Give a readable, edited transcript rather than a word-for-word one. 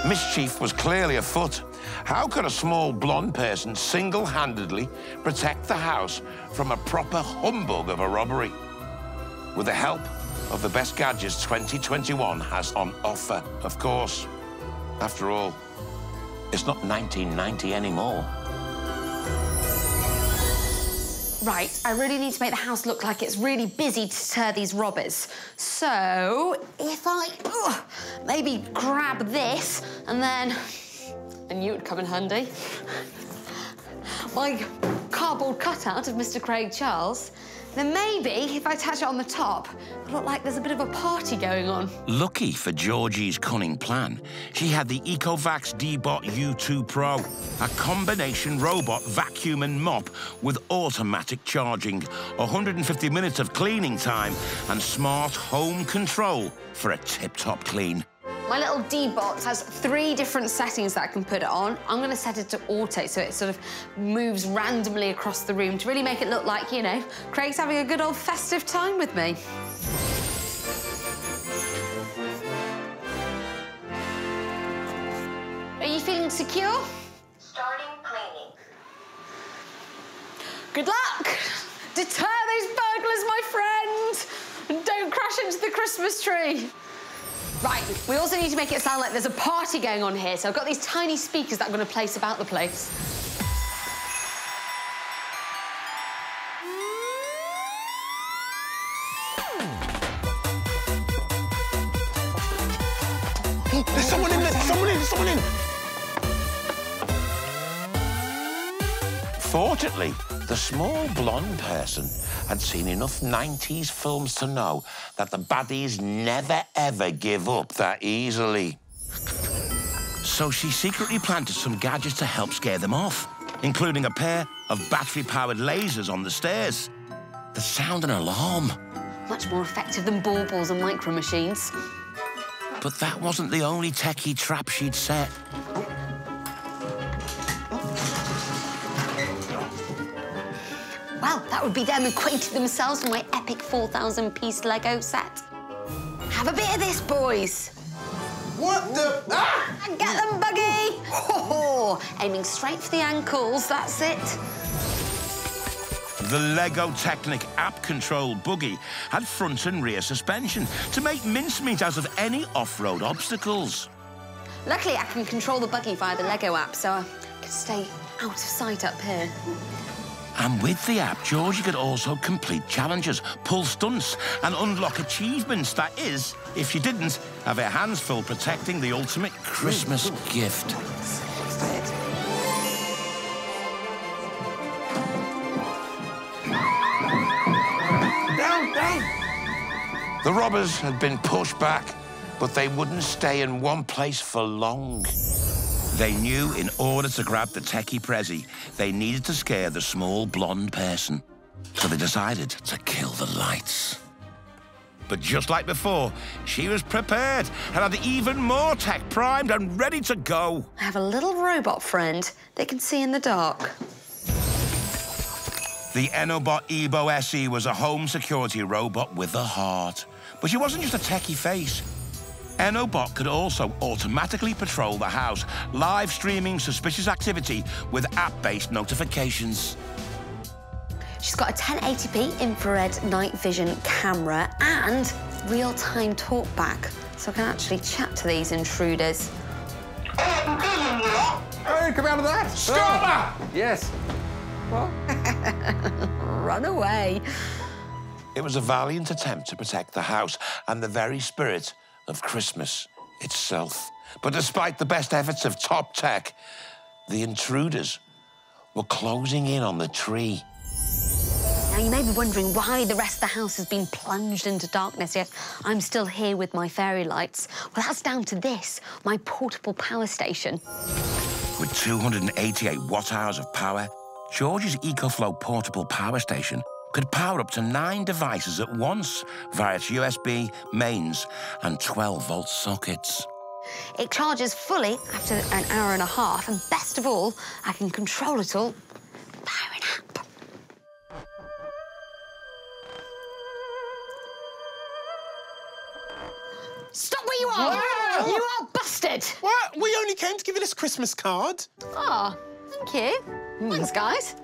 Mischief was clearly afoot. How could a small blonde person single-handedly protect the house from a proper humbug of a robbery? With the help of the best gadgets 2021 has on offer, of course. After all, it's not 1990 anymore. Right, I really need to make the house look like it's really busy to deter these robbers. So, if I maybe grab this, and then... I knew it would come in handy. My cardboard cutout of Mr. Craig Charles. Then maybe, if I attach it on the top, it'll look like there's a bit of a party going on. Lucky for Georgie's cunning plan, she had the Ecovacs Deebot U2 Pro, a combination robot vacuum and mop with automatic charging, 150 minutes of cleaning time, and smart home control for a tip-top clean. My little Deebot has 3 different settings that I can put it on. I'm going to set it to auto, so it sort of moves randomly across the room to really make it look like, you know, Craig's having a good old festive time with me. Are you feeling secure? Starting cleaning. Good luck! Deter those burglars, my friend! And don't crash into the Christmas tree. Right, we also need to make it sound like there's a party going on here, so I've got these tiny speakers that I'm going to place about the place. There's someone in there! Someone in! Someone in! Fortunately, the small blonde person had seen enough 90s films to know that the baddies never, ever give up that easily. So she secretly planted some gadgets to help scare them off, including a pair of battery-powered lasers on the stairs that sound an alarm. Much more effective than baubles and micro machines. But that wasn't the only techie trap she'd set. Well, that would be them acquainting themselves with my epic 4,000-piece Lego set. Have a bit of this, boys. What the... Ah! Get them, Buggy! Ho-ho! Aiming straight for the ankles, that's it. The Lego Technic app-controlled Buggy had front and rear suspension to make mincemeat out of any off-road obstacles. Luckily, I can control the Buggy via the Lego app, so I can stay out of sight up here. And with the app, Georgie could also complete challenges, pull stunts, and unlock achievements. That is, if she didn't have her hands full protecting the ultimate Christmas gift. Down, down! The robbers had been pushed back, but they wouldn't stay in one place for long. They knew in order to grab the techie Prezi, they needed to scare the small blonde person. So they decided to kill the lights. But just like before, she was prepared and had even more tech primed and ready to go. I have a little robot friend that can see in the dark. The Enabot Ebo SE was a home security robot with a heart. But she wasn't just a techie face. Enabot could also automatically patrol the house, live streaming suspicious activity with app-based notifications. She's got a 1080p infrared night vision camera and real-time talkback, so I can actually chat to these intruders. Hey, come out of that! Stop her! Yes. What? Run away. It was a valiant attempt to protect the house and the very spirit of Christmas itself. But despite the best efforts of top tech, the intruders were closing in on the tree. Now, you may be wondering why the rest of the house has been plunged into darkness, yet I'm still here with my fairy lights. Well, that's down to this, my portable power station. With 288 watt-hours of power, George's EcoFlow portable power station could power up to 9 devices at once via its USB, mains, and 12-volt sockets. It charges fully after an hour and a half, and best of all, I can control it all via an app. Stop where you are! Wow. You are busted! What? We only came to give you this Christmas card. Oh, thank you. Thanks, guys.